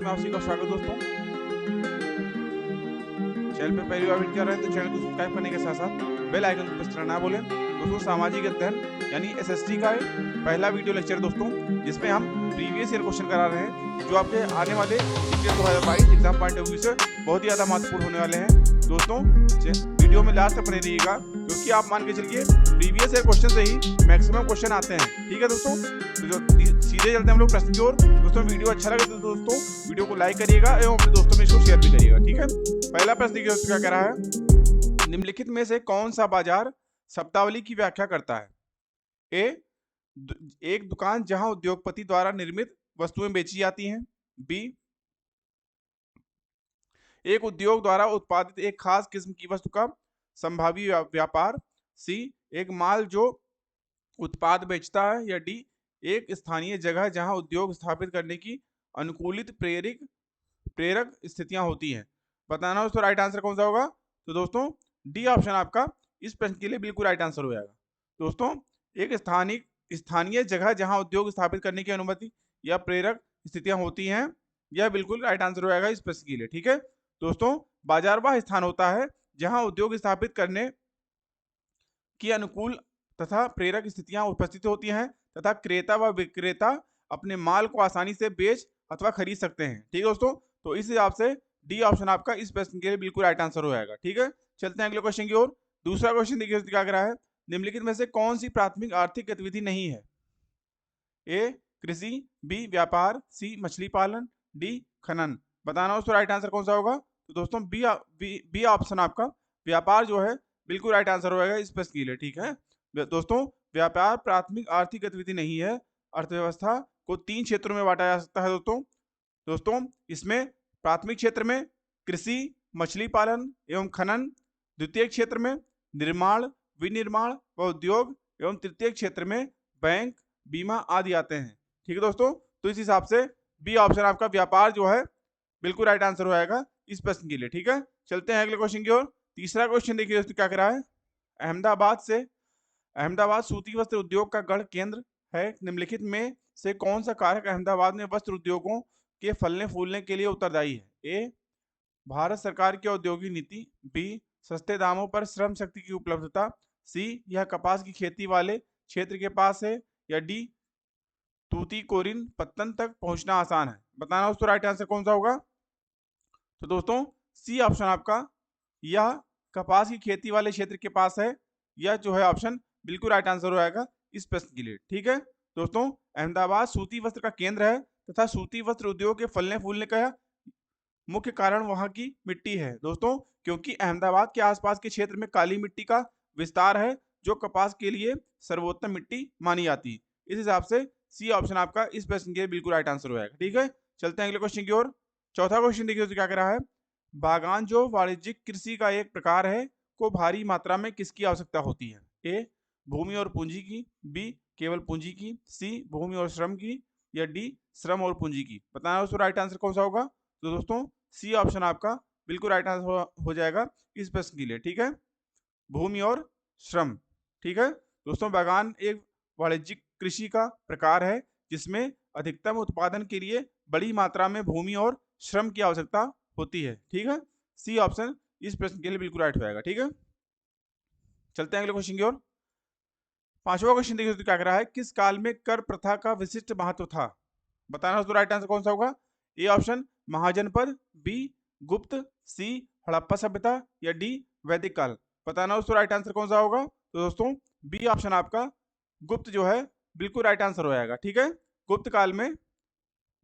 में आप सभी का स्वागत दोस्तों। चैनल पे पहली बार विजिट कर रहे हैं तो चैनल को सब्सक्राइब करने के साथ साथ बेल आइकन को प्रेस करना ना भूलें। दोस्तों सामाजिक अध्ययन यानी एसएसटी का पहला वीडियो लेक्चर दोस्तों, जिसमें हम प्रीवियस ईयर क्वेश्चन करा रहे हैं जो आपके आने वाले inter 2022 exam point of view से बहुत ही ज़्यादा महत्वपूर्ण होने वाले हैं। दोस्तों वीडियो में लास्ट तक बने रहिएगा, क्योंकि आप मान के चलिए प्रीवियस ईयर क्वेश्चन से ही मैक्सिमम क्वेश्चन आते हैं। ठीक है दोस्तों, तो सीधे चलते हैं हम लोग प्रश्न की ओर। दोस्तों वीडियो अच्छा लगे तो दोस्तों वीडियो को लाइक करिएगा एवं अपने दोस्तों में इसको शेयर भी करिएगा। ठीक है, पहला प्रश्न देखिए दोस्तों क्या कह रहा है, निम्नलिखित में से कौन सा बाजार शब्दावली की व्याख्या करता है? ए एक दुकान जहां उद्योगपति द्वारा निर्मित वस्तुएं बेची जाती हैं। बी एक उद्योग द्वारा उत्पादित एक खास किस्म की वस्तु का संभावी व्यापार। सी एक माल जो उत्पाद बेचता है। या डी एक स्थानीय जगह जहां उद्योग स्थापित करने की अनुकूलित प्रेरक स्थितियां होती हैं। बताना दोस्तों राइट आंसर कौन सा होगा? तो दोस्तों डी ऑप्शन आपका इस प्रश्न के लिए बिल्कुल राइट आंसर हो जाएगा। दोस्तों एक स्थानीय जगह जहां उद्योग स्थापित करने की अनुमति या प्रेरक स्थितियां होती हैं, यह बिल्कुल राइट आंसर हो जाएगा इस प्रश्न के लिए। ठीक है दोस्तों, बाजार वह स्थान होता है जहां उद्योग स्थापित करने की अनुकूल तथा प्रेरक स्थितियां उपस्थित होती हैं तथा क्रेता व विक्रेता अपने माल को आसानी से बेच अथवा खरीद सकते हैं। ठीक है दोस्तों, तो इस हिसाब से डी ऑप्शन आपका इस प्रश्न के लिए बिल्कुल राइट आंसर हो जाएगा। ठीक है, चलते हैं अगले क्वेश्चन की ओर। दूसरा क्वेश्चन देखिए क्या कह रहा है, निम्नलिखित में से कौन सी प्राथमिक आर्थिक गतिविधि नहीं है? ए कृषि, बी व्यापार, सी मछली पालन, डी खनन। बताना दोस्तों राइट आंसर कौन सा होगा? तो दोस्तों बी ऑप्शन आपका व्यापार जो है बिल्कुल राइट आंसर होगा इस प्रश्न के लिए। ठीक है दोस्तों, व्यापार प्राथमिक आर्थिक गतिविधि नहीं है। अर्थव्यवस्था को 3 क्षेत्रों में बांटा जा सकता है दोस्तों इसमें प्राथमिक क्षेत्र में कृषि, मछली पालन एवं खनन, द्वितीय क्षेत्र में निर्माण, विनिर्माण व उद्योग एवं तृतीय क्षेत्र में बैंक, बीमा आदि आते हैं। ठीक है दोस्तों, तो इस हिसाब से बी ऑप्शन आपका व्यापार जो है बिल्कुल राइट आंसर हो जाएगा इस प्रश्न के लिए। ठीक है, चलते हैं अगले क्वेश्चन की ओर। तीसरा क्वेश्चन देखिए दोस्तों क्या कह रहा है, अहमदाबाद सूती वस्त्र उद्योग का गढ़ केंद्र है। निम्नलिखित में से कौन सा कारक अहमदाबाद में वस्त्र उद्योगों के फलने फूलने के लिए उत्तरदायी है? ए भारत सरकार की औद्योगिक नीति, बी सस्ते दामों पर श्रम शक्ति की उपलब्धता, सी यह कपास की खेती वाले क्षेत्र के पास है, या डी तूतीकोरिन पत्तन तक पहुंचना आसान है। बताना दोस्तों राइट आंसर कौन सा होगा? तो दोस्तों सी ऑप्शन आपका यह कपास की खेती वाले क्षेत्र के पास है, यह जो है ऑप्शन बिल्कुल राइट आंसर हो जाएगा इस प्रश्न के लिए। ठीक है दोस्तों, अहमदाबाद सूती वस्त्र का केंद्र है तथा सूती वस्त्र उद्योग के फलने फूलने का मुख्य कारण वहां की मिट्टी है दोस्तों, क्योंकि अहमदाबाद के आसपास के क्षेत्र में काली मिट्टी का विस्तार है जो कपास के लिए सर्वोत्तम मिट्टी मानी जाती है। इस हिसाब से सी ऑप्शन आपका इस प्रश्न के बिल्कुल राइट आंसर हो जाएगा। ठीक है, चलते हैं अगले क्वेश्चन की ओर। चौथा क्वेश्चन देखिए क्या कह रहा है, बागान जो वाणिज्यिक कृषि का एक प्रकार है को भारी मात्रा में किसकी आवश्यकता होती है? ए भूमि और पूंजी की, बी केवल पूंजी की, सी भूमि और श्रम की, या डी श्रम और पूंजी की। बताना दोस्तों राइट आंसर कौन सा होगा? तो दोस्तों सी ऑप्शन आपका बिल्कुल राइट आंसर हो जाएगा इस प्रश्न के लिए। ठीक है, भूमि और श्रम। ठीक है दोस्तों, बागान एक वाणिज्यिक कृषि का प्रकार है जिसमें अधिकतम उत्पादन के लिए बड़ी मात्रा में भूमि और श्रम की आवश्यकता होती है। ठीक है, सी ऑप्शन इस प्रश्न के लिए बिल्कुल राइट हो जाएगा। ठीक है, चलते हैं अगले क्वेश्चन की ओर। पांचवा क्वेश्चन देखिए तो क्या कह रहा है, किस काल में कर प्रथा का विशिष्ट महत्व था? बताना तो राइट आंसर कौन सा होगा? ए ऑप्शन महाजनपद, बी गुप्त, सी हड़प्पा सभ्यता, या डी वैदिक काल। बताना दोस्तों राइट आंसर कौन सा होगा? तो दोस्तों बी ऑप्शन आपका गुप्त जो है बिल्कुल राइट आंसर हो जाएगा। ठीक है, गुप्त काल में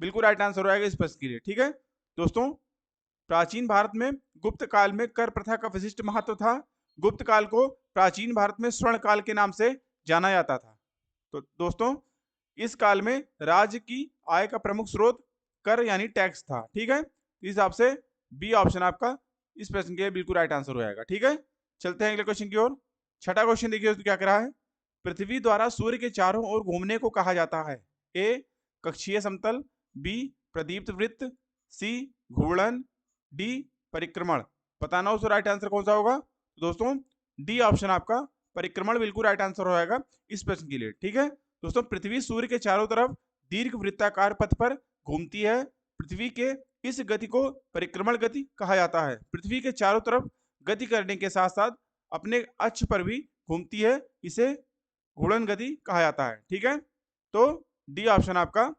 बिल्कुल राइट आंसर हो जाएगा इस प्रश्न के लिए। ठीक है दोस्तों, प्राचीन भारत में गुप्त काल में कर प्रथा का विशिष्ट महत्व था। गुप्त काल को प्राचीन भारत में स्वर्ण काल के नाम से जाना जाता था। तो दोस्तों इस काल में राज्य की आय का प्रमुख स्रोत कर यानी टैक्स था। ठीक है, इस हिसाब से बी ऑप्शन आपका इस प्रश्न के बिल्कुल राइट आंसर हो जाएगा। ठीक है, चलते हैं अगले क्वेश्चन की ओर। छठा क्वेश्चन देखिए तो क्या कह रहा है, पृथ्वी द्वारा सूर्य के चारों ओर घूमने को कहा जाता है? ए कक्षीय समतल, बी प्रदीप्त वृत्त, सी घूर्णन, डी परिक्रमण। बताना उसका राइट आंसर कौन सा होगा? तो दोस्तों डी ऑप्शन आपका परिक्रमण बिल्कुल राइट आंसर हो जाएगा इस प्रश्न के लिए। ठीक है दोस्तों, पृथ्वी सूर्य के चारों तरफ दीर्घ वृत्ताकार पथ पर घूमती है पृथ्वी के इस गति को परिक्रमण गति कहा जाता है। पृथ्वी के चारों तरफ गति करने के साथ साथ अपने अक्ष पर भी घूमती है, इसे घूर्णन गति कहा जाता है। ठीक है, तो डी ऑप्शन आपका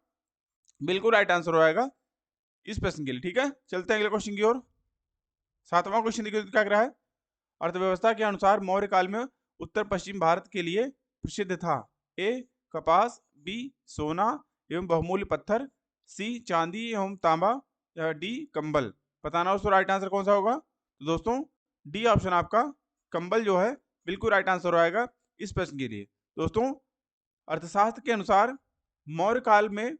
बिल्कुल राइट आंसर हो जाएगा इस प्रश्न के लिए। ठीक है, चलते हैं अगले क्वेश्चन की ओर। 7वां क्वेश्चन देखिए क्या कह रहा है। अर्थव्यवस्था के अनुसार मौर्य काल में उत्तर पश्चिम भारत के लिए प्रसिद्ध था। ए कपास, बी सोना एवं बहुमूल्य पत्थर, सी चांदी एवं तांबा, या डी कंबल। बताना दोस्तों राइट आंसर कौन सा होगा। तो दोस्तों डी ऑप्शन आपका कंबल जो है बिल्कुल राइट आंसर हो आएगा इस प्रश्न के लिए। दोस्तों अर्थशास्त्र के अनुसार मौर्य काल में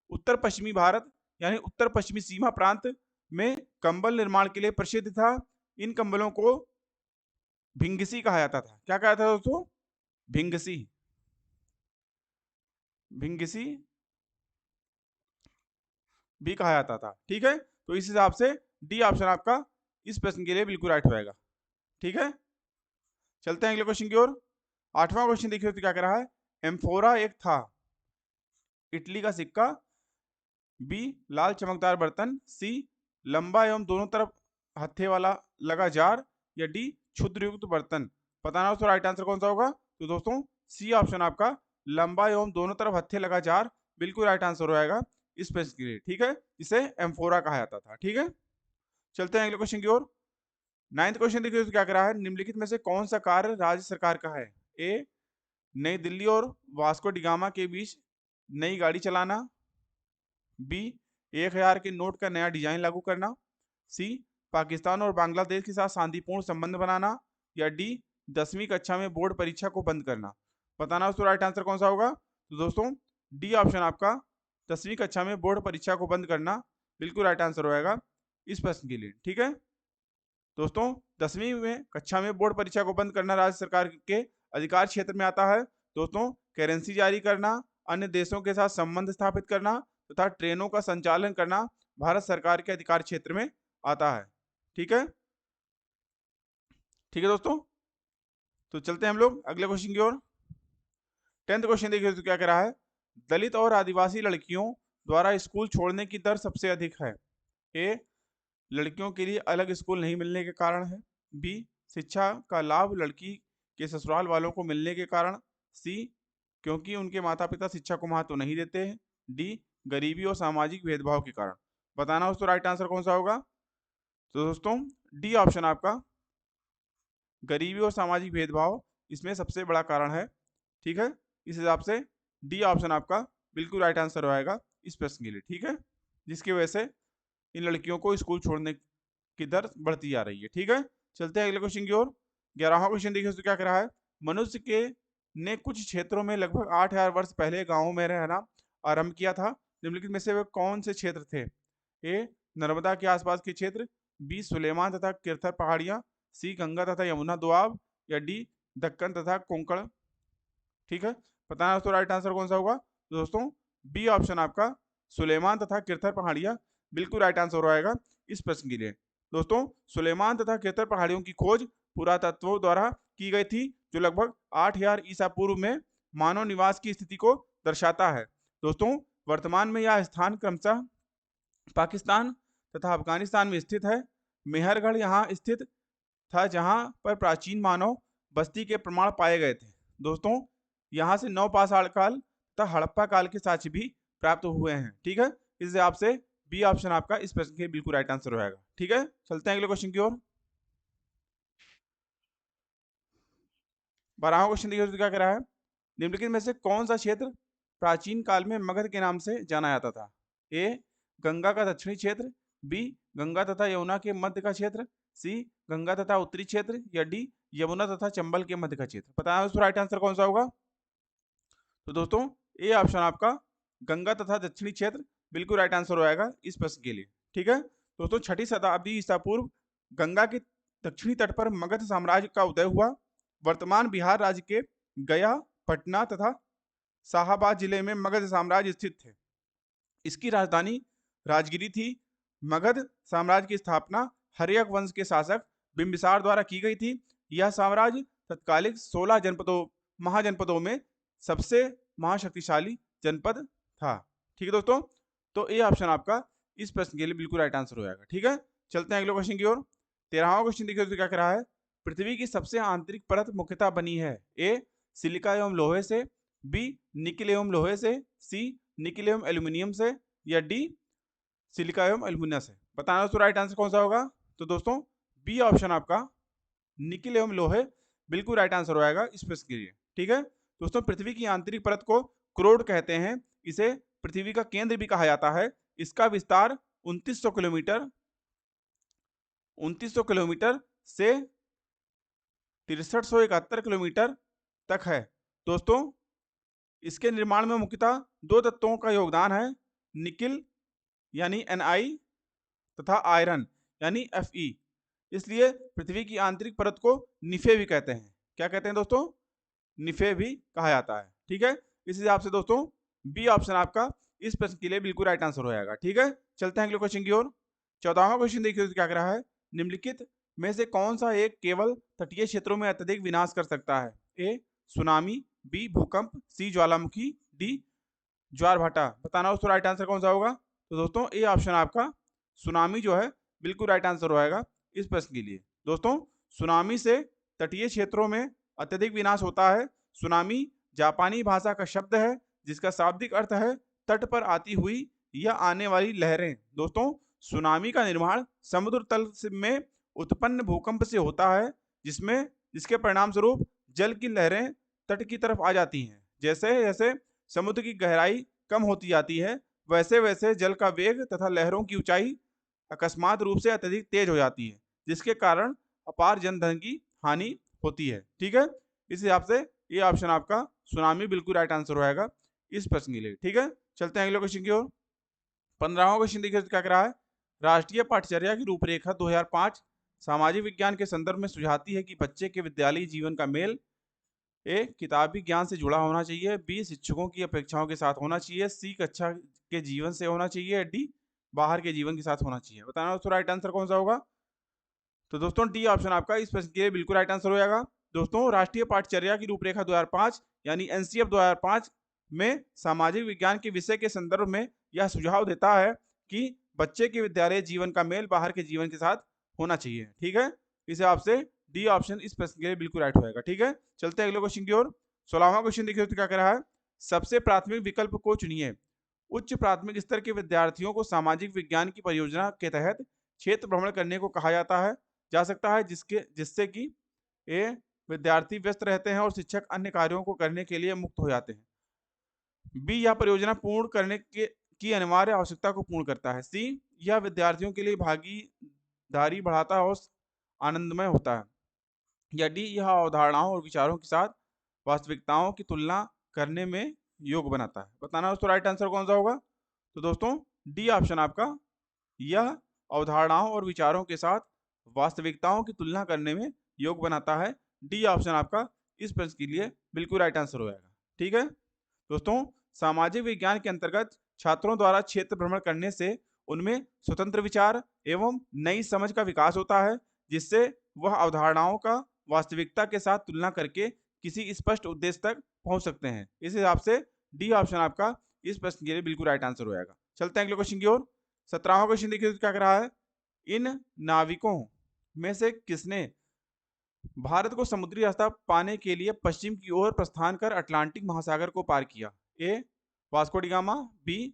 उत्तर पश्चिमी भारत यानी उत्तर पश्चिमी सीमा प्रांत में कंबल निर्माण के लिए प्रसिद्ध था। इन कंबलों को भिंगसी कहा जाता था। क्या कहा था दोस्तों, भिंगसी, भिंगसी भी कहा जाता था। ठीक है, तो इस हिसाब से डी ऑप्शन आपका इस प्रश्न के लिए बिल्कुल राइट होएगा। ठीक है, चलते हैं अगले क्वेश्चन की ओर। 8वां क्वेश्चन देखिए तो क्या कह रहा है। एम्फोरा एक था। इटली का सिक्का, बी लाल चमकदार बर्तन, सी लंबा एवं दोनों तरफ हत्थे वाला लगा जार, या डी क्षुद्रयुक्त बर्तन। बताना दोस्तों राइट आंसर कौन सा होगा। तो दोस्तों सी ऑप्शन आपका लंबा एवं दोनों तरफ हत्थे लगा जार बिल्कुल राइट आंसर हो जाएगा इस प्रश्न के लिए। ठीक है, इसे एम्फोरा कहा जाता था। ठीक है, चलते हैं अगले क्वेश्चन की ओर। 9वां क्वेश्चन देखिए तो क्या कह रहा है। निम्नलिखित में से कौन सा कार्य राज्य सरकार का है। ए नई दिल्ली और वास्को डिगामा के बीच नई गाड़ी चलाना, बी 1000 के नोट का नया डिजाइन लागू करना, सी पाकिस्तान और बांग्लादेश के साथ शांतिपूर्ण संबंध बनाना, या डी 10वीं कक्षा में बोर्ड परीक्षा को बंद करना। बताना दोस्तों राइट आंसर कौन सा होगा। तो दोस्तों डी ऑप्शन आपका 10वीं कक्षा में बोर्ड परीक्षा को बंद करना बिल्कुल राइट आंसर होगा इस प्रश्न के लिए। ठीक है, दोस्तों 10वीं में कक्षा में बोर्ड परीक्षा को बंद करना राज्य सरकार के अधिकार क्षेत्र में आता है। दोस्तों करेंसी जारी करना, अन्य देशों के साथ संबंध स्थापित करना तथा ट्रेनों का संचालन करना भारत सरकार के अधिकार क्षेत्र में आता है। ठीक है, ठीक है दोस्तों, तो चलते हैं हम लोग अगले क्वेश्चन की ओर। 10th क्वेश्चन देखिए तो क्या कह रहा है। दलित और आदिवासी लड़कियों द्वारा स्कूल छोड़ने की दर सबसे अधिक है। ए लड़कियों के लिए अलग स्कूल नहीं मिलने के कारण है, बी शिक्षा का लाभ लड़की के ससुराल वालों को मिलने के कारण, सी क्योंकि उनके माता पिता शिक्षा को महत्व नहीं देते हैं, डी गरीबी और सामाजिक भेदभाव के कारण। बताना दोस्तों राइट आंसर कौन सा होगा। तो दोस्तों डी ऑप्शन आपका गरीबी और सामाजिक भेदभाव इसमें सबसे बड़ा कारण है। ठीक है, इस हिसाब से डी ऑप्शन आपका बिल्कुल राइट आंसर होगा इस प्रश्न के लिए। ठीक है, जिसकी वजह से इन लड़कियों को स्कूल छोड़ने की दर बढ़ती जा रही है। ठीक है, चलते हैं अगले क्वेश्चन की ओर। 11वां क्वेश्चन देखिए तो क्या कह रहा है। मनुष्य के ने कुछ क्षेत्रों में लगभग 8000 वर्ष पहले गांवों में रहना आरंभ किया था। निम्नलिखित में से वे कौन से क्षेत्र थे। ए नर्मदा के आसपास के क्षेत्र, बी सुलेमान तथा किरथर पहाड़ियां, सी गंगा तथा यमुना दोआब, या डी दक्कन तथा कोंकण। ठीक है, बताना दोस्तों राइट आंसर कौन सा होगा। तो दोस्तों बी ऑप्शन आपका सुलेमान तथा किरथर पहाड़ियां बिल्कुल राइट आंसर होगा इस प्रश्न के लिए। दोस्तों सुलेमान तथा किरथर पहाड़ियों की खोज पुरातत्वों द्वारा की गई थी, जो लगभग 8000 ईसा पूर्व में मानव निवास की स्थिति को दर्शाता है। दोस्तों वर्तमान में यह स्थान क्रमशः पाकिस्तान तथा अफगानिस्तान में स्थित है। मेहरगढ़ यहाँ स्थित था जहाँ पर प्राचीन मानव बस्ती के प्रमाण पाए गए थे। दोस्तों यहाँ से नवपाषाण काल तथा हड़प्पा काल के साक्ष्य भी प्राप्त हुए हैं। ठीक है, इस हिसाब से बी ऑप्शन आपका इस प्रश्न के बिल्कुल राइट आंसर होगा। ठीक है, चलते हैं अगले क्वेश्चन की ओर। 12वां क्वेश्चन देखिए तो क्या कह रहा है। निम्नलिखित में से कौन सा क्षेत्र प्राचीन काल में मगध के नाम से जाना जाता था। ए गंगा का दक्षिणी क्षेत्र, बी गंगा तथा यमुना के मध्य का क्षेत्र, सी गंगा तथा उत्तरी क्षेत्र, या डी यमुना तथा चंबल के मध्य का क्षेत्र। पता है राइट आंसर कौन सा होगा। तो दोस्तों ए ऑप्शन आपका गंगा तथा दक्षिणी क्षेत्र बिल्कुल राइट आंसर होगा इस प्रश्न के लिए। ठीक है, दोस्तों 6ठी शताब्दी ईसा पूर्व गंगा के दक्षिणी तट पर मगध साम्राज्य का उदय हुआ। वर्तमान बिहार राज्य के गया, पटना तथा शाहाबाद जिले में मगध साम्राज्य स्थित थे। इसकी राजधानी राजगिरी थी। मगध साम्राज्य की स्थापना हर्यक वंश के शासक बिंबिसार द्वारा की गई थी। यह साम्राज्य तत्कालिक 16 जनपदों महाजनपदों में सबसे महाशक्तिशाली जनपद था। ठीक है दोस्तों, तो ए ऑप्शन आपका इस प्रश्न के लिए बिल्कुल राइट आंसर हो जाएगा। ठीक है, चलते हैं अगले क्वेश्चन की ओर। 13वां क्वेश्चन देखिए तो क्या कह रहा है, पृथ्वी की सबसे आंतरिक परत मुख्यतः बनी है। ए सिलिका एवं लोहे से, बी निकिल एवं लोहे से, सी निकिल एवं एल्यूमिनियम से, या डी सिलिका एवं एल्यूमिनियम से। बताना दोस्तों राइट आंसर कौन सा होगा। तो दोस्तों बी ऑप्शन आपका निकिल एवं लोहे बिल्कुल राइट आंसर हो जाएगा इस प्रश्न के लिए। ठीक है दोस्तों, पृथ्वी की आंतरिक परत को क्रोड कहते हैं। इसे पृथ्वी का केंद्र भी कहा जाता है। इसका विस्तार 2900 किलोमीटर 2900 किलोमीटर से 6371 किलोमीटर तक है। दोस्तों इसके निर्माण में मुख्यतः दो तत्वों का योगदान है, निकिल यानी Ni तथा आयरन यानी Fe। इसलिए पृथ्वी की आंतरिक परत को निफे भी कहते हैं। क्या कहते हैं दोस्तों, निफे भी कहा जाता है। ठीक है, इस हिसाब से दोस्तों बी ऑप्शन आपका इस प्रश्न के लिए बिल्कुल राइट आंसर हो जाएगा। ठीक है, चलते हैं अगले क्वेश्चन की ओर। 14वां क्वेश्चन देखिए तो क्या कह रहा है, निम्नलिखित में से कौन सा एक केवल तटीय क्षेत्रों में अत्यधिक विनाश कर सकता है। ए सुनामी, बी भूकंप, सी ज्वालामुखी, डी ज्वार भाटा। बताना दोस्तों राइट आंसर कौन सा होगा। तो दोस्तों ए ऑप्शन आपका सुनामी जो है बिल्कुल राइट आंसर हो जाएगा इस प्रश्न के लिए। दोस्तों सुनामी से तटीय क्षेत्रों में अत्यधिक विनाश होता है। सुनामी जापानी भाषा का शब्द है जिसका शाब्दिक अर्थ है तट पर आती हुई या आने वाली लहरें। दोस्तों सुनामी का निर्माण समुद्र तल में उत्पन्न भूकंप से होता है, जिसके परिणाम स्वरूप जल की लहरें तट की तरफ आ जाती हैं। जैसे जैसे समुद्र की गहराई कम होती जाती है वैसे वैसे जल का वेग तथा लहरों की ऊंचाई अकस्मात रूप से अत्यधिक तेज हो जाती है, जिसके कारण अपार जनधन की हानि होती है। ठीक है, इस हिसाब से ये ऑप्शन आपका सुनामी बिल्कुल राइट आंसर होगा इस प्रश्न के लिए। ठीक है, चलते हैं अगले क्वेश्चन की ओर। 15वां क्वेश्चन देखिए क्या कह रहा है, राष्ट्रीय पाठचर्या की रूपरेखा 2005 सामाजिक विज्ञान के संदर्भ में सुझाती है कि बच्चे के विद्यालयी जीवन का मेल ए किताबी ज्ञान से जुड़ा होना चाहिए, बी शिक्षकों की अपेक्षाओं के साथ होना चाहिए, सी कक्षा के जीवन से होना चाहिए, डी बाहर के जीवन के साथ होना चाहिए। बताना दोस्तों राइट आंसर कौन सा होगा। तो दोस्तों डी ऑप्शन आपका इस प्रश्न के लिए बिल्कुल राइट आंसर हो जाएगा। दोस्तों राष्ट्रीय पाठचर्या की रूपरेखा 2005 यानी एनसीएफ 2005 में सामाजिक विज्ञान के विषय के संदर्भ में यह सुझाव देता है कि बच्चे के विद्यालय जीवन का मेल बाहर के जीवन के साथ होना चाहिए। ठीक है, इस हिसाब से डी ऑप्शन इस प्रश्न के लिए बिल्कुल राइट होगा। ठीक है, चलते हैं अगले क्वेश्चन की ओर। 16वां क्वेश्चन देखिए तो क्या कह रहा है, सबसे प्राथमिक विकल्प को चुनिए। उच्च प्राथमिक स्तर के विद्यार्थियों को सामाजिक विज्ञान की परियोजना के तहत क्षेत्र भ्रमण करने को कहा जा सकता है जिससे कि ए विद्यार्थी व्यस्त रहते हैं और शिक्षक अन्य कार्यों को करने के लिए मुक्त हो जाते हैं, बी यह परियोजना पूर्ण करने की अनिवार्य आवश्यकता को पूर्ण करता है, सी यह विद्यार्थियों के लिए भागीदारी बढ़ाता है और आनंदमय होता है, या डी यह अवधारणाओं और विचारों के साथ वास्तविकताओं की तुलना करने में योग बनाता है। बताना दोस्तों राइट आंसर कौन सा होगा। तो दोस्तों डी ऑप्शन आपका यह अवधारणाओं और विचारों के साथ वास्तविकताओं की तुलना करने में योग बनाता है। डी ऑप्शन आपका इस प्रश्न के लिए बिल्कुल राइट आंसर हो जाएगा। ठीक है दोस्तों, सामाजिक विज्ञान के अंतर्गत छात्रों द्वारा क्षेत्र भ्रमण करने से उनमें स्वतंत्र विचार एवं नई समझ का विकास होता है, जिससे वह अवधारणाओं का वास्तविकता के साथ तुलना करके किसी स्पष्ट उद्देश्य तक पहुंच सकते हैं। इस हिसाब से डी ऑप्शन आपका इस प्रश्न के लिए बिल्कुल राइट आंसर हो जाएगा। चलते हैं अगले क्वेश्चन की ओर। 17वां क्वेश्चन देखिए तो क्या कह रहा है, इन नाविकों में से किसने भारत को समुद्री रास्ता पाने के लिए पश्चिम की ओर प्रस्थान कर अटलांटिक महासागर को पार किया। ए वास्को डी गामा, बी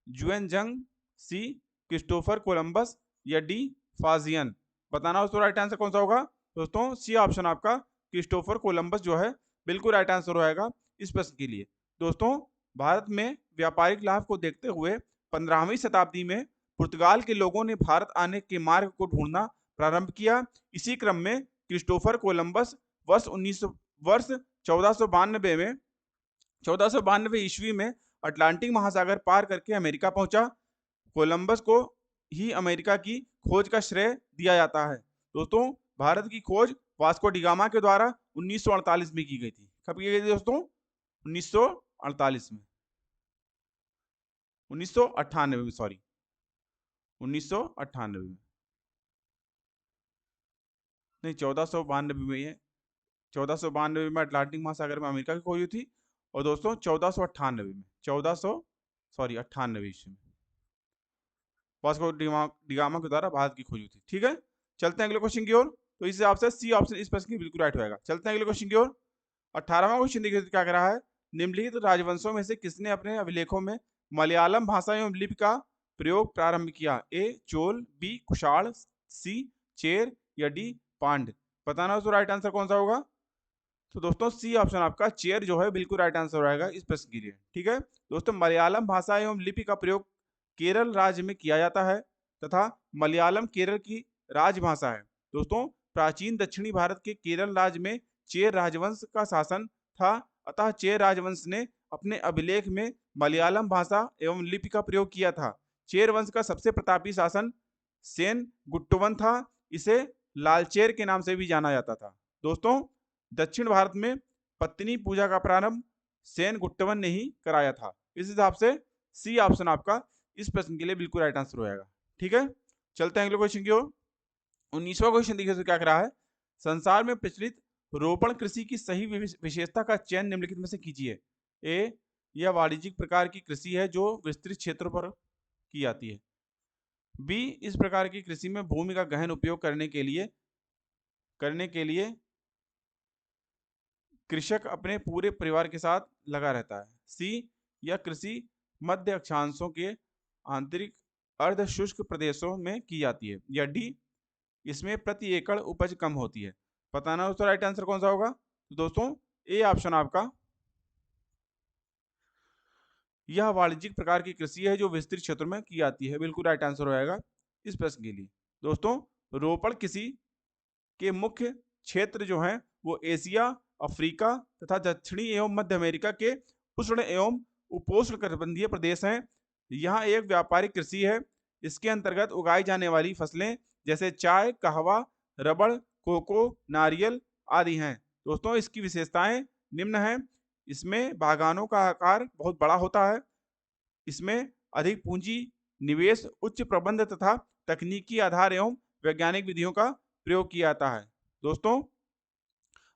जुएनजंग, सी क्रिस्टोफर कोलंबस, या डी फाजियन। बताना दोस्तों राइट आंसर कौन सा होगा। दोस्तों सी ऑप्शन आपका क्रिस्टोफर कोलंबस जो है बिल्कुल राइट आंसर होगा इस प्रश्न के लिए। दोस्तों भारत में व्यापारिक लाभ को देखते हुए 15वीं शताब्दी में पुर्तगाल के लोगों ने भारत आने के मार्ग को ढूंढना प्रारंभ किया। इसी क्रम में क्रिस्टोफर कोलंबस वर्ष 1492 ईस्वी में अटलांटिक महासागर पार करके अमेरिका पहुंचा। कोलंबस को ही अमेरिका की खोज का श्रेय दिया जाता है। दोस्तों भारत की खोज वास्को डी गामा के द्वारा 1948 में की गई थी। कब की गई थी दोस्तों, 1948 में, 1998 में, सॉरी 1998 में नहीं, 1492 में है। 1492 में अटलांटिक महासागर में अमेरिका की खोज हुई थी। और दोस्तों 1498 में 1498 ईस्वी में वास्को डिगामा के द्वारा भारत की खोज हुई थी। ठीक है, चलते हैं अगले क्वेश्चन की ओर। तो इस हिसाब से सी ऑप्शन इस प्रश्न की बिल्कुल राइट होगा। चलते हैं अगले क्वेश्चन की ओर। 18वां क्वेश्चन देखिए क्या कह रहा है। निम्नलिखित राजवंशों में से किसने अपने अभिलेखों में मलयालम भाषा एवं लिपि का प्रयोग प्रारंभ किया? ए चोल, बी कुषाण, सी चेर या डी पांड? बताना हो तो राइट आंसर कौन सा होगा। तो दोस्तों सी ऑप्शन आपका चेयर जो है बिल्कुल राइट आंसर रहेगा इस प्रश्न के लिए। ठीक है दोस्तों, मलयालम भाषा एवं लिपि का प्रयोग केरल राज्य में किया जाता है तथा मलयालम केरल की राजभाषा है। दोस्तों प्राचीन दक्षिणी भारत के केरल राज्य में चेर राजवंश का शासन था, अतः चेर राजवंश ने अपने अभिलेख में मलयालम भाषा एवं लिपि का प्रयोग किया था। चेर वंश का सबसे प्रतापी शासन सेन गुट्टवन था, इसे लालचेर के नाम से भी जाना जाता था। दोस्तों दक्षिण भारत में पत्नी पूजा का प्रारंभ सेन गुट्टवन ने ही कराया था। इस हिसाब से सी ऑप्शन आपका इस प्रश्न के लिए बिल्कुल राइट आंसर होगा। ठीक है, चलते हैं अगले क्वेश्चन की ओर। 19वां क्वेश्चन देखिए तो क्या कह रहा है। संसार में प्रचलित रोपण कृषि की सही विशेषता का चयन निम्नलिखित में से कीजिए। ए यह वाणिज्यिक प्रकार की कृषि है जो विस्तृत क्षेत्रों पर की जाती है। बी इस प्रकार की कृषि में भूमि का गहन उपयोग करने के लिए कृषक अपने पूरे परिवार के साथ लगा रहता है। सी यह कृषि मध्य अक्षांशों के आंतरिक अर्ध शुष्क प्रदेशों में की जाती है। या डी इसमें प्रति एकड़ उपज कम होती है। बताना दोस्तों राइट आंसर कौन सा होगा। तो दोस्तों ए ऑप्शन आपका यह वाणिज्यिक प्रकार की कृषि है जो विस्तृत क्षेत्र में की जाती है, बिल्कुल राइट आंसर होगा इस प्रश्न के लिए। दोस्तों रोपण कृषि के मुख्य क्षेत्र जो हैं वो एशिया, अफ्रीका तथा दक्षिणी एवं मध्य अमेरिका के उष्ण एवं उपोष्ण कटिबंधीय प्रदेश हैं। यहाँ एक व्यापारिक कृषि है। इसके अंतर्गत उगाई जाने वाली फसलें जैसे चाय, कहवा, रबड़, कोको, नारियल आदि हैं। दोस्तों इसकी विशेषताएं निम्न हैं। इसमें बागानों का आकार बहुत बड़ा होता है। इसमें अधिक पूंजी निवेश, उच्च प्रबंध तथा तकनीकी आधार एवं वैज्ञानिक विधियों का प्रयोग किया जाता है। दोस्तों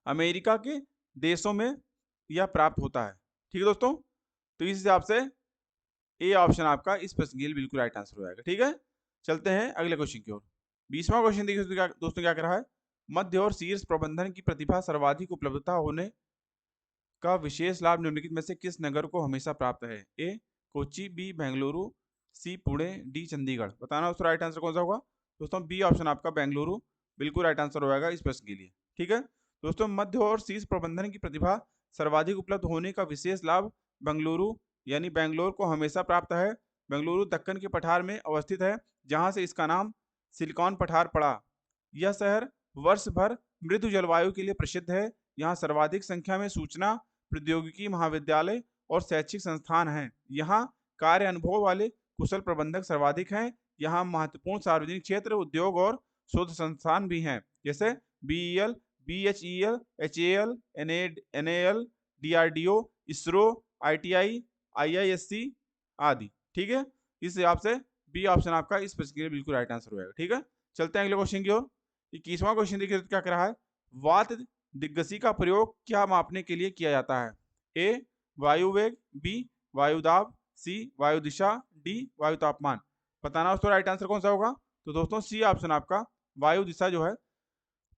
अमेरिका के देशों में यह प्राप्त होता है। ठीक है दोस्तों, तो इस हिसाब से ए ऑप्शन आपका इस प्रश्न के लिए बिल्कुल राइट आंसर हो जाएगा। ठीक है, चलते हैं अगले क्वेश्चन की ओर। 20वां क्वेश्चन देखिए दोस्तों क्या कर रहा है। मध्य और शीर्ष प्रबंधन की प्रतिभा सर्वाधिक उपलब्धता होने का विशेष लाभ निम्नलिखित में से किस नगर को हमेशा प्राप्त है। ए कोच्चि, बी बेंगलुरु, सी पुणे, डी चंडीगढ़? बताना दोस्तों राइट आंसर कौन सा होगा। दोस्तों बी ऑप्शन आपका बेंगलुरु बिल्कुल राइट आंसर होगा इस प्रश्न के लिए। ठीक है दोस्तों, मध्य और शीर्ष प्रबंधन की प्रतिभा सर्वाधिक उपलब्ध होने का विशेष लाभ बेंगलुरु यानी बेंगलोर को हमेशा प्राप्त है। बेंगलुरु दक्कन के पठार में अवस्थित है, जहां से इसका नाम सिलिकॉन पठार पड़ा। यह शहर वर्ष भर मृदु जलवायु के लिए प्रसिद्ध है। यहाँ सर्वाधिक संख्या में सूचना प्रौद्योगिकी महाविद्यालय और शैक्षिक संस्थान हैं। यहाँ कार्य अनुभव वाले कुशल प्रबंधक सर्वाधिक हैं। यहाँ महत्वपूर्ण सार्वजनिक क्षेत्र, उद्योग और शोध संस्थान भी हैं, जैसे BEL, BHEL, HAL, NAL, DRDO, ISRO, ITI, IISc आदि। ठीक है, इस हिसाब से बी ऑप्शन आपका इस प्रश्न के लिए बिल्कुल राइट आंसर होगा। ठीक है, चलते हैं अगले क्वेश्चन की ओर। 21वां क्वेश्चन देखिए क्या कर रहा है। वात दिग्गसी का प्रयोग क्या मापने के लिए किया जाता है। ए वायु वेग, बी वायु दाब, सी वायु दिशा, डी वायु तापमान? बताना दोस्तों राइट आंसर कौन सा होगा। तो दोस्तों सी ऑप्शन आपका वायु दिशा जो है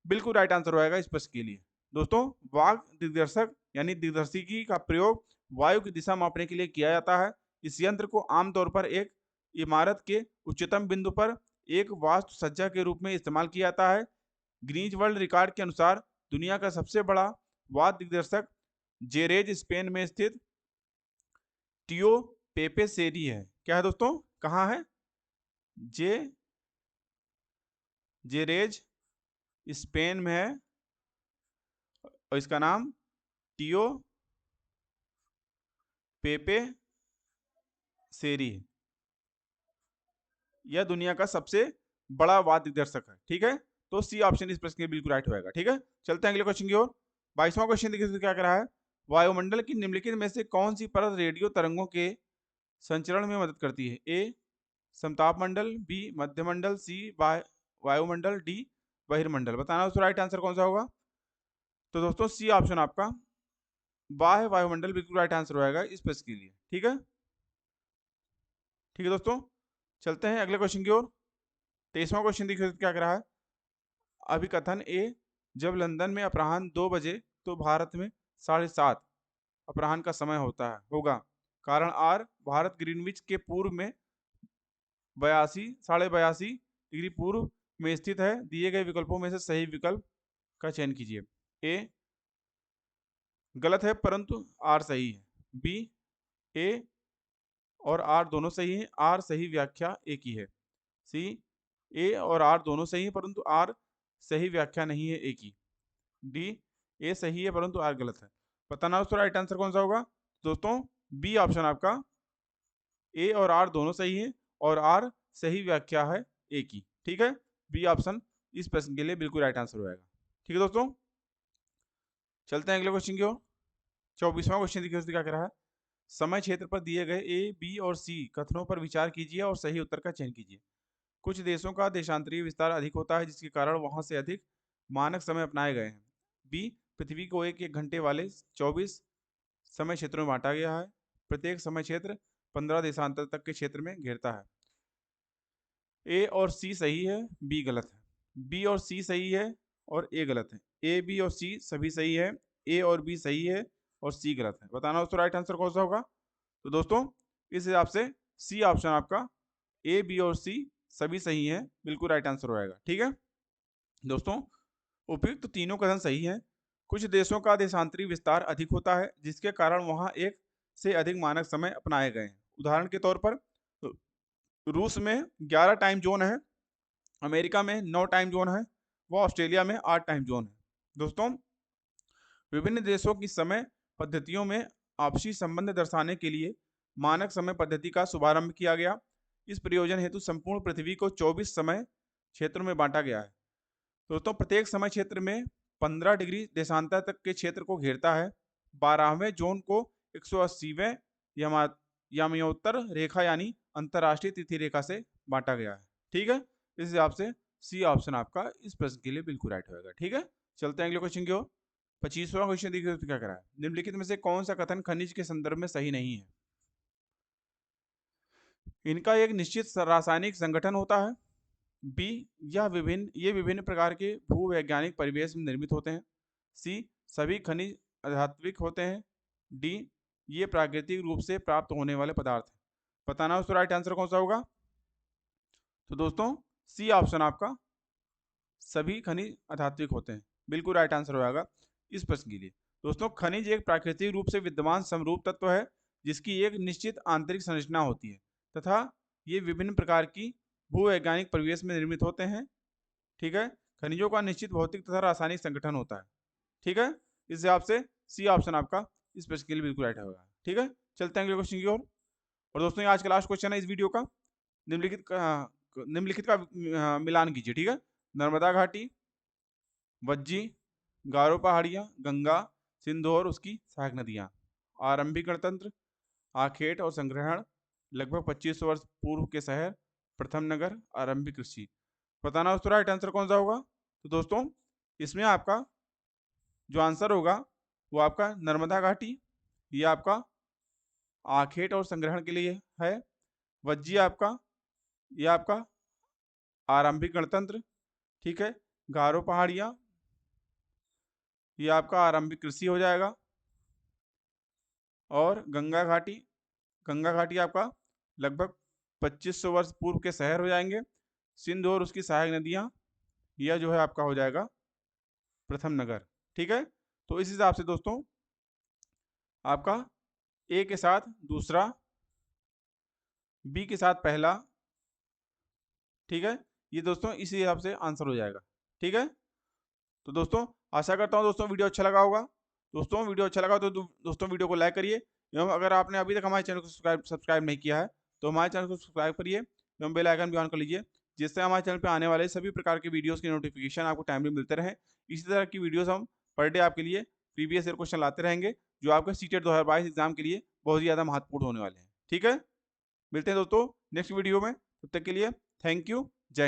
बिल्कुल राइट आंसर होगा इस प्रश्न के लिए। दोस्तों वाग दिग्दर्शक यानी दिग्दर्शिकी का प्रयोग वायु की दिशा मापने के लिए किया जाता है। इस यंत्र को आमतौर पर एक इमारत के उच्चतम बिंदु पर एक वास्तु सज्जा के रूप में इस्तेमाल किया जाता है। ग्रीनिच वर्ल्ड रिकॉर्ड के अनुसार दुनिया का सबसे बड़ा वाद दिग्दर्शक जेरेज स्पेन में स्थित टियो पेपे सेरी है। क्या है दोस्तों, कहाँ है। जेरेज स्पेन में है और इसका नाम टियो पेपे सेरी है। यह दुनिया का सबसे बड़ा वाद दिग्दर्शक है। ठीक है, तो सी ऑप्शन इस प्रश्न के बिल्कुल राइट होगा। ठीक है, चलते हैं अगले क्वेश्चन की ओर। 22वां क्वेश्चन देखिए क्या कर रहा है। वायुमंडल की निम्नलिखित में से कौन सी परत रेडियो तरंगों के संचरण में मदद करती है। ए समताप मंडल, बी मध्यमंडल, सी वायुमंडल, डी बहिर्मंडल? बताना दोस्तों राइट आंसर कौन सा होगा। तो दोस्तों सी ऑप्शन आपका बाह्य वायुमंडल बिल्कुल राइट आंसर होगा इस प्रश्न के लिए। ठीक है, ठीक है दोस्तों, चलते हैं अगले क्वेश्चन की ओर। 23वां क्वेश्चन देखिए क्या कह रहा है। अभिकथन ए, जब लंदन में अपराह्न 2 बजे तो भारत में 7:30 अपराह्न का समय होगा। कारण आर, भारत ग्रीनविच के पूर्व में 82 डिग्री पूर्व में स्थित है। दिए गए विकल्पों में से सही विकल्प का चयन कीजिए। ए गलत है परंतु आर सही है। बी, ए और आर दोनों सही हैं, आर सही व्याख्या ए की है। सी, ए और आर दोनों सही हैं परंतु आर सही व्याख्या नहीं है ए की। डी, ए सही है परंतु आर गलत है। बताना उसका राइट आंसर कौन सा होगा। दोस्तों बी ऑप्शन आपका, ए और आर दोनों सही है और आर सही व्याख्या है ए की। ठीक है, बी ऑप्शन इस प्रश्न के लिए बिल्कुल राइट आंसर हो जाएगा। ठीक है दोस्तों, चलते हैं अगले क्वेश्चन की ओर। 24वां क्वेश्चन देखिए क्या कह रहा है। समय क्षेत्र पर दिए गए ए, बी और सी कथनों पर विचार कीजिए और सही उत्तर का चयन कीजिए। कुछ देशों का देशांतरीय विस्तार अधिक होता है जिसके कारण वहां से अधिक मानक समय अपनाए गए हैं। बी, पृथ्वी को एक एक घंटे वाले 24 समय क्षेत्रों में बांटा गया है। प्रत्येक समय क्षेत्र 15 देशांतर तक के क्षेत्र में घेरता है। ए और सी सही है, बी गलत है। बी और सी सही है और ए गलत है। ए, बी और सी सभी सही है, ए और बी सही है और सी गलत है। बताना दोस्तों राइट आंसर कौन सा होगा। तो दोस्तों इस हिसाब से सी ऑप्शन आपका, ए, बी और सी सभी सही है, बिल्कुल राइट आंसर हो जाएगा। ठीक है दोस्तों, उपयुक्त तो तीनों कथन सही है। कुछ देशों का देशांतरी विस्तार अधिक होता है जिसके कारण वहां एक से अधिक मानक समय अपनाए गए हैं। उदाहरण के तौर पर रूस में 11 टाइम जोन है, अमेरिका में 9 टाइम जोन है, व ऑस्ट्रेलिया में 8 टाइम जोन है। दोस्तों विभिन्न देशों की समय पद्धतियों में आपसी संबंध दर्शाने के लिए मानक समय पद्धति का शुभारंभ किया गया। इस प्रयोजन हेतु संपूर्ण पृथ्वी को 24 समय क्षेत्रों में बांटा गया है। दोस्तों प्रत्येक समय क्षेत्र में 15 डिग्री देशांतर तक के क्षेत्र को घेरता है। 12वें जोन को 180वें याम्योत्तर रेखा यानी अंतरराष्ट्रीय तिथि रेखा से बांटा गया है। ठीक है, इस हिसाब से सी ऑप्शन आपका इस प्रश्न के लिए बिल्कुल राइट होगा। ठीक है, चलते हैं अगले क्वेश्चन की ओर। 25वां क्वेश्चन देखिए तो क्या करा है। निम्नलिखित में से कौन सा कथन खनिज के संदर्भ में सही नहीं है। इनका एक निश्चित रासायनिक संगठन होता है। बी, ये विभिन्न प्रकार के भूवैज्ञानिक परिवेश में निर्मित होते हैं। सी, सभी खनिज अधात्विक होते हैं। डी, ये प्राकृतिक रूप से प्राप्त होने वाले पदार्थ हैं। बताना उसका राइट आंसर कौन सा होगा। तो दोस्तों सी ऑप्शन आपका, सभी खनिज अधात्विक होते हैं, बिल्कुल राइट आंसर हो जाएगा इस प्रश्न के लिए। दोस्तों खनिज एक प्राकृतिक रूप से विद्यमान समरूप तत्व है जिसकी एक निश्चित आंतरिक संरचना होती है तथा ये विभिन्न प्रकार की भूवैज्ञानिक परिवेश में निर्मित होते हैं। ठीक है, खनिजों का निश्चित भौतिक तथा रासायनिक संगठन होता है। ठीक है, इस हिसाब से सी ऑप्शन आपका इस प्रश्न के लिए बिल्कुल राइट होगा। ठीक है, चलते हैं अगले क्वेश्चन की ओर। और दोस्तों ये आज का लास्ट क्वेश्चन है इस वीडियो का। निम्नलिखित का मिलान कीजिए। ठीक है, नर्मदा घाटी, वज्जी, गारो पहाड़ियाँ, गंगा, सिंधु और उसकी सहायक नदियाँ। आरंभिक गणतंत्र, आखेट और संग्रहण, लगभग 2500 वर्ष पूर्व के शहर, प्रथम नगर, आरंभिक कृषि। बताना दोस्तों राइट आंसर कौन सा होगा। तो दोस्तों इसमें आपका जो आंसर होगा वो आपका नर्मदा घाटी, ये आपका आखेट और संग्रहण के लिए है। वज्जी आपका, ये आपका आरंभिक गणतंत्र। ठीक है, गारो पहाड़ियाँ, ये आपका आरंभिक कृषि हो जाएगा। और गंगा घाटी आपका लगभग 2500 वर्ष पूर्व के शहर हो जाएंगे। सिंधु और उसकी सहायक नदियाँ, यह जो है आपका हो जाएगा प्रथम नगर। ठीक है, तो इस हिसाब से दोस्तों आपका ए के साथ दूसरा, बी के साथ पहला। ठीक है, ये दोस्तों इसी हिसाब से आंसर हो जाएगा। ठीक है, तो दोस्तों आशा करता हूँ दोस्तों वीडियो अच्छा लगा होगा। दोस्तों वीडियो अच्छा लगा तो दोस्तों वीडियो को लाइक करिए एवं अगर आपने अभी तक हमारे चैनल को सब्सक्राइब नहीं किया है तो हमारे चैनल को सब्सक्राइब करिए एवं बेल आइकन भी ऑन कर लीजिए जिससे हमारे चैनल पर आने वाले सभी प्रकार के वीडियोस की नोटिफिकेशन आपको टाइमली मिलते रहे। इसी तरह की वीडियोस हम पर डे आपके लिए प्रीवियस ईयर क्वेश्चन लाते रहेंगे जो आपके सीटेट 2022 एग्जाम के लिए बहुत ही ज़्यादा महत्वपूर्ण होने वाले हैं। ठीक है, मिलते हैं दोस्तों नेक्स्ट वीडियो में, तब तक के लिए थैंक यू, जय हिंद।